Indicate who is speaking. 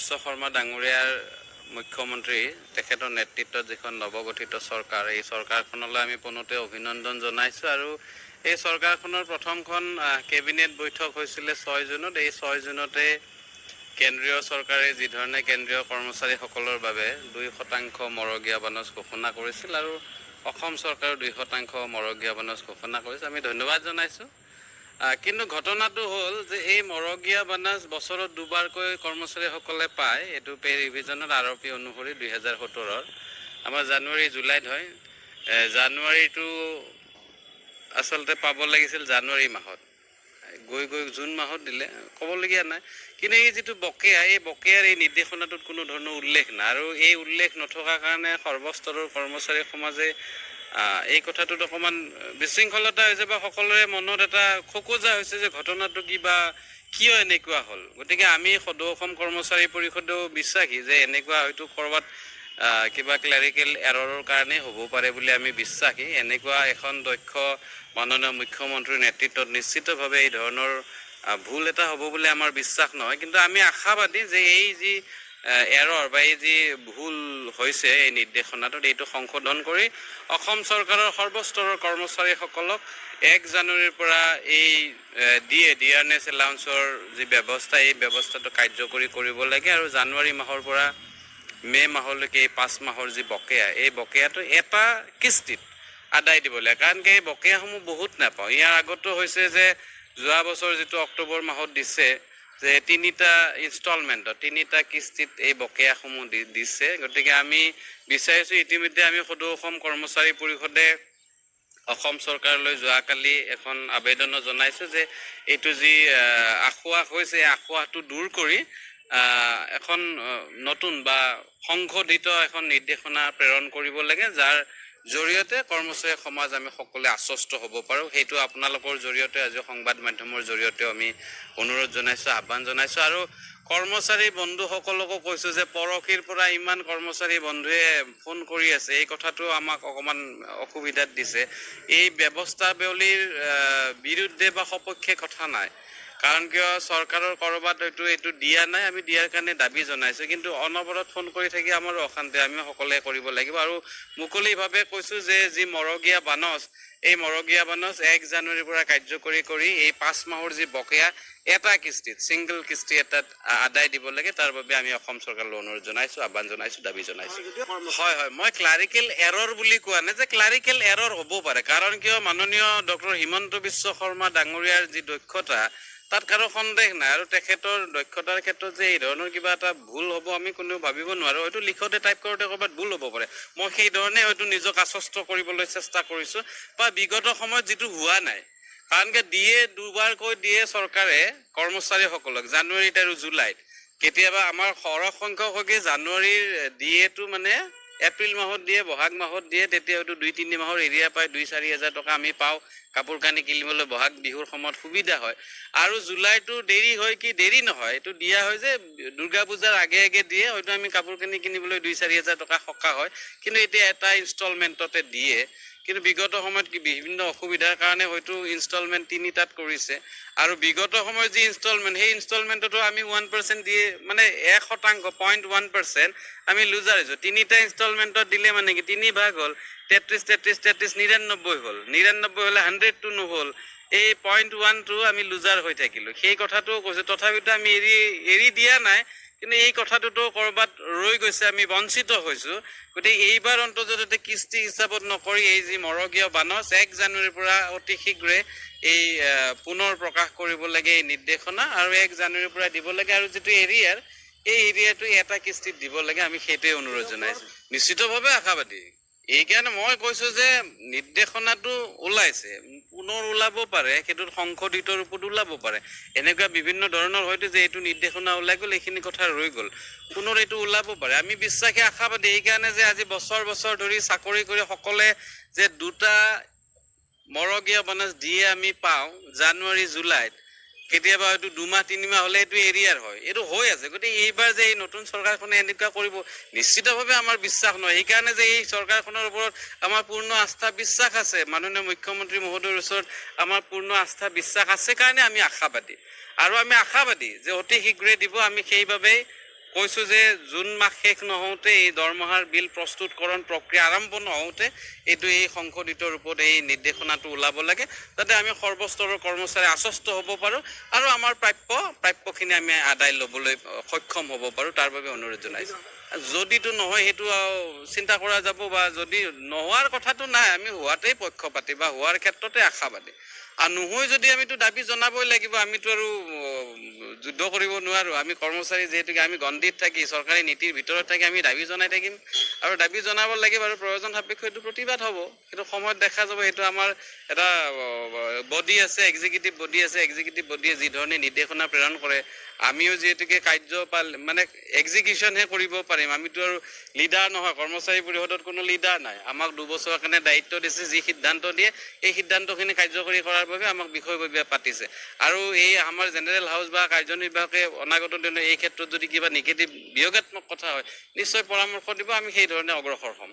Speaker 1: বিশ্ব শৰ্মা ডাঙৰীয়াৰ মুখ্যমন্ত্ৰী তেখেতৰ নেতৃত্বত যিখন নৱগঠিত চৰকাৰ, এই চৰকাৰখনলৈ আমি পোনতে অভিনন্দন জনাইছোঁ। আৰু এই চৰকাৰখনৰ প্ৰথমখন কেবিনেট বৈঠক হৈছিলে 6 জুনত। এই 6 জুনতে কেন্দ্ৰীয় চৰকাৰে যিধৰণে কেন্দ্ৰীয় কৰ্মচাৰীসকলৰ বাবে 2% মৰগীয়া বানচ ঘোষণা কৰিছিল আৰু অসম চৰকাৰেও 2% মৰগীয়া বানচ ঘোষণা কৰিছে, আমি ধন্যবাদ জনাইছোঁ। কিন্তু ঘটনাটো হ'ল যে এই মৰগীয়া বানাজ বছৰত দুবাৰকৈ কৰ্মচাৰীসকলে পায়। এইটো পে ৰিভিজনত আৰপি অনুসৰি 2017 আমাৰ জানুৱাৰী জুলাইত হয়। জানুৱাৰীটো আচলতে পাব লাগিছিল জানুৱাৰী মাহত, গৈ জুন মাহত দিলে, ক'বলগীয়া নাই। কিন্তু এই যিটো বকেয়া, এই বকেয়াৰ এই নিৰ্দেশনাটোত কোনো ধৰণৰ উল্লেখ নাই। আৰু এই উল্লেখ নথকাৰ কাৰণে সৰ্বস্তৰৰ কৰ্মচাৰী সমাজে এই কথাটোত অকণমান বিশৃংখলতা হৈছে বা সকলোৰে মনত এটা খোকোজা হৈছে যে ঘটনাটো কিয় এনেকুৱা হ'ল। গতিকে আমি সদৌ অসম কৰ্মচাৰী পৰিষদেও বিশ্বাসী যে এনেকুৱা হয়তো ক'ৰবাত কিবা ক্লেৰিকেল এৰৰৰ কাৰণেই হ'ব পাৰে বুলি আমি বিশ্বাসী। এনেকুৱা এখন দক্ষ মাননীয় মুখ্যমন্ত্ৰীৰ নেতৃত্বত নিশ্চিতভাৱে এই ধৰণৰ ভুল এটা হ'ব বুলি আমাৰ বিশ্বাস নহয়। কিন্তু আমি আশাবাদী যে এই যি এৰৰ বা এই যি ভুল হৈছে এই নিৰ্দেশনাটোত, এইটো সংশোধন কৰি অসম চৰকাৰৰ সৰ্বস্তৰৰ কৰ্মচাৰীসকলক 1 জানুৱাৰীৰ পৰা এই ডিয়াৰনেছ এলাউন্সৰ যি ব্যৱস্থা, এই ব্যৱস্থাটো কাৰ্যকৰী কৰিব লাগে। আৰু জানুৱাৰী মাহৰ পৰা মে' মাহলৈকে এই 5 মাহৰ যি বকেয়া, এই বকেয়াটো এটা কিস্তিত আদায় দিব লাগে। কাৰণ কি এই বকেয়াসমূহ বহুত নাপাওঁ। ইয়াৰ আগতো হৈছে যে যোৱা বছৰ যিটো অক্টোবৰ মাহত দিছে যে 3টা ইনষ্টলমেণ্টত 3টা কিস্তিত এই বকেয়াসমূহ দিছে। গতিকে আমি বিচাৰিছোঁ, ইতিমধ্যে আমি সদৌ অসম কৰ্মচাৰী পৰিষদে অসম চৰকাৰলৈ যোৱাকালি এখন আবেদনো জনাইছোঁ যে এইটো যি আশ্বাস হৈছে, এই আশ্বাসটো দূৰ কৰি এখন নতুন বা সংশোধিত এখন নিৰ্দেশনা প্ৰেৰণ কৰিব লাগে, যাৰ জৰিয়তে কৰ্মচাৰী সমাজ আমি সকলোৱে আশ্বস্ত হ'ব পাৰোঁ। সেইটো আপোনালোকৰ জৰিয়তে, আজি সংবাদ মাধ্যমৰ জৰিয়তেও আমি অনুৰোধ জনাইছোঁ, আহ্বান জনাইছোঁ। আৰু কৰ্মচাৰী বন্ধুসকলকো কৈছোঁ যে পৰহিৰ পৰা ইমান কৰ্মচাৰী বন্ধুৱে ফোন কৰি আছে, এই কথাটো আমাক অকণমান অসুবিধাত দিছে। এই ব্যৱস্থাৱলীৰ বিৰুদ্ধে বা সপক্ষে কথা নাই, কাৰণ কিয় চৰকাৰৰ ক'ৰবাত হয়তো এইটো দিয়া নাই, আমি দিয়াৰ কাৰণে দাবী জনাইছোঁ। কিন্তু অনবৰত ফোন কৰি থাকি আমাৰো অশান্তি, আমি সকলোৱে কৰিব লাগিব। আৰু মুকলিভাৱে কৈছোঁ যে যি মৰগীয়া বানচ, এই মৰগীয়া বানচ 1 জানুৱাৰীৰ পৰা কাৰ্যকৰী কৰি এই 5 মাহৰ যি বকেয়া এটা কিস্তিত, ছিংগল কিস্তি এটাত আদায় দিব লাগে। তাৰ বাবে আমি অসম চৰকাৰলৈ অনুৰোধ জনাইছোঁ, আহ্বান জনাইছোঁ, দাবী জনাইছোঁ। হয়, মই ক্লাৰিকেল এৰৰ বুলি কোৱা নাই, যে ক্লাৰিকেল এৰৰ হ'ব পাৰে। কাৰণ কিয় মাননীয় ডক্টৰ হিমন্ত বিশ্ব শৰ্মা ডাঙৰীয়াৰ যি দক্ষতা, তাত কাৰো সন্দেহ নাই। আৰু তেখেতৰ দক্ষতাৰ ক্ষেত্ৰত যে এই ধৰণৰ কিবা এটা ভুল হ'ব আমি কোনেও ভাবিব নোৱাৰোঁ। হয়তো লিখোঁতে টাইপ কৰোঁতে ক'ৰবাত ভুল হ'ব পাৰে, মই সেই ধৰণে হয়তো নিজক আশ্বস্ত কৰিবলৈ চেষ্টা কৰিছোঁ, বা বিগত সময়ত যিটো হোৱা নাই। কাৰণ কি দুবাৰকৈ দিয়ে চৰকাৰে কৰ্মচাৰীসকলক, জানুৱাৰীত আৰু জুলাইত। কেতিয়াবা আমাৰ সৰহ সংখ্যকে জানুৱাৰীৰ ডিএটো মানে এপ্ৰিল মাহত দিয়ে, বহাগ মাহত দিয়ে, তেতিয়া হয়তো 2-3 মাহৰ এৰিয়া পায় 2-4 হাজাৰ টকা আমি পাওঁ কাপোৰ কানি কিনিবলৈ, বহাগ বিহুৰ সময়ত সুবিধা হয়। আৰু জুলাইটো দেৰি হয়, কি দেৰি নহয়, এইটো দিয়া হয় যে দুৰ্গা পূজাৰ আগে দিয়ে, হয়তো আমি কাপোৰ কানি কিনিবলৈ 2-4 হাজাৰ টকা সকাহ হয়। কিন্তু এতিয়া এটা ইনষ্টলমেণ্টতে দিয়ে। কিন্তু বিগত সময়ত বিভিন্ন অসুবিধাৰ কাৰণে হয়তো ইনষ্টলমেণ্ট 3টাত কৰিছে। আৰু বিগত সময়ত যি ইনষ্টলমেণ্ট, সেই ইনষ্টলমেণ্টতো আমি 1% দিয়ে, মানে 1% 0.1% আমি লুজাৰ হৈছোঁ। 3টা ইনষ্টলমেণ্টত দিলে মানে কি 3 ভাগ হ'ল, 33 99 হ'ল, 99 হ'লে 100টো নহ'ল, এই 0.1টো আমি লুজাৰ হৈ থাকিলোঁ। সেই কথাটোও কৈছোঁ, তথাপিতো আমি এৰি দিয়া নাই। কিন্তু এই কথাটোতো ক'ৰবাত ৰৈ গৈছে, আমি বঞ্চিত হৈছোঁ। গতিকে এইবাৰ অন্ততঃ যাতে কিস্তি হিচাপত নকৰি এই যি মৰগীয় বানচ 1 জানুৱাৰীৰ পৰা অতি শীঘ্ৰে এই পুনৰ প্ৰকাশ কৰিব লাগে এই নিৰ্দেশনা, আৰু 1 জানুৱাৰীৰ পৰা দিব লাগে। আৰু যিটো এৰিয়াৰ, এই এৰিয়াটো এটা কিস্তিত দিব লাগে, আমি সেইটোৱে অনুৰোধ জনাইছোঁ। নিশ্চিতভাৱে আশাবাদী। এইকাৰণে মই কৈছোঁ যে নিৰ্দেশনাটো ওলাইছে, পুনৰ ওলাব পাৰে, সেইটোত সংশোধিত ৰূপত ওলাব পাৰে। এনেকুৱা বিভিন্ন ধৰণৰ হয়তো যে এইটো নিৰ্দেশনা ওলাই গ'ল, এইখিনি কথা ৰৈ গ'ল, পুনৰ এইটো ওলাব পাৰে। আমি বিশ্বাসী, আশাবাদী। এইকাৰণে যে আজি বছৰ ধৰি চাকৰি কৰি সকলোৱে যে 2টা মৰগীয়া বানচ দিয়ে আমি পাওঁ জানুৱাৰী জুলাইত, কেতিয়াবা হয়তো 2-3 মাহ হ'লে এইটো এৰিয়াৰ হয়, এইটো হৈ আছে। গতিকে এইবাৰ যে এই নতুন চৰকাৰখনে এনেকুৱা কৰিব, নিশ্চিতভাৱে আমাৰ বিশ্বাস নহয়। সেইকাৰণে যে এই চৰকাৰখনৰ ওপৰত আমাৰ পূৰ্ণ আস্থা বিশ্বাস আছে, মাননীয় মুখ্যমন্ত্ৰী মহোদয়ৰ ওচৰত আমাৰ পূৰ্ণ আস্থা বিশ্বাস আছে কাৰণে আমি আশাবাদী। আৰু আমি আশাবাদী যে অতি শীঘ্ৰে দিব। আমি সেইবাবেই কৈছোঁ যে জুন মাহ শেষ নহওঁতে এই দৰমহাৰ বিল প্ৰস্তুতকৰণ প্ৰক্ৰিয়া আৰম্ভ নহওঁতে এই সংশোধিত ৰূপত এই নিৰ্দেশনাটো ওলাব লাগে, যাতে আমি সৰ্বস্তৰৰ কৰ্মচাৰী আশ্বস্ত হ'ব পাৰোঁ আৰু আমাৰ প্ৰাপ্যখিনি আমি আদায় ল'বলৈ সক্ষম হ'ব পাৰোঁ, তাৰ বাবে অনুৰোধ জনাইছোঁ। যদিতো নহয় সেইটো চিন্তা কৰা যাব, বা যদি নোহোৱাৰ কথাটো নাই, আমি হোৱাতেই পক্ষপাতি বা হোৱাৰ ক্ষেত্ৰতে আশাবাদী। আৰু নহয় যদি আমিতো দাবী জনাবই লাগিব, আমিতো আৰু যুদ্ধ কৰিব নোৱাৰোঁ। আমি কৰ্মচাৰী যিহেতুকে আমি গণ্ডিত থাকি চৰকাৰী নীতিৰ ভিতৰত থাকি আমি দাবী জনাই থাকিম আৰু দাবী জনাব লাগিব, আৰু প্ৰয়োজন সাপেক্ষ সেইটো প্ৰতিবাদ হ'ব। সেইটো সময়ত দেখা যাব। সেইটো আমাৰ এটা বডি আছে, এক্সিকিউটিভ বডি আছে, এক্সিকিউটিভ বডিয়ে যি ধৰণে নিৰ্দেশনা প্ৰেৰণ কৰে, আমিও যিহেতুকে কাৰ্যপাল মানে এক্সিকিউশ্যনহে কৰিব পাৰিম। আমিতো আৰু লিডাৰ নহয়, কৰ্মচাৰী পৰিষদত কোনো লিডাৰ নাই। আমাক 2 বছৰৰ কাৰণে দায়িত্ব দিছে, যি সিদ্ধান্ত দিয়ে এই সিদ্ধান্তখিনি কাৰ্যকৰী কৰাৰ বাবে আমাক বিষয়ববীয়া পাতিছে। আৰু এই আমাৰ জেনেৰেল হাউচ বা কাৰ্যনিৰ্বাহকে অনাগত দিনত এই ক্ষেত্ৰত যদি কিবা নিগেটিভ বিয়োগাত্মক কথা হয়, নিশ্চয় পৰামৰ্শ দিব, আমি সেই ধৰণে অগ্ৰসৰ হ'ম।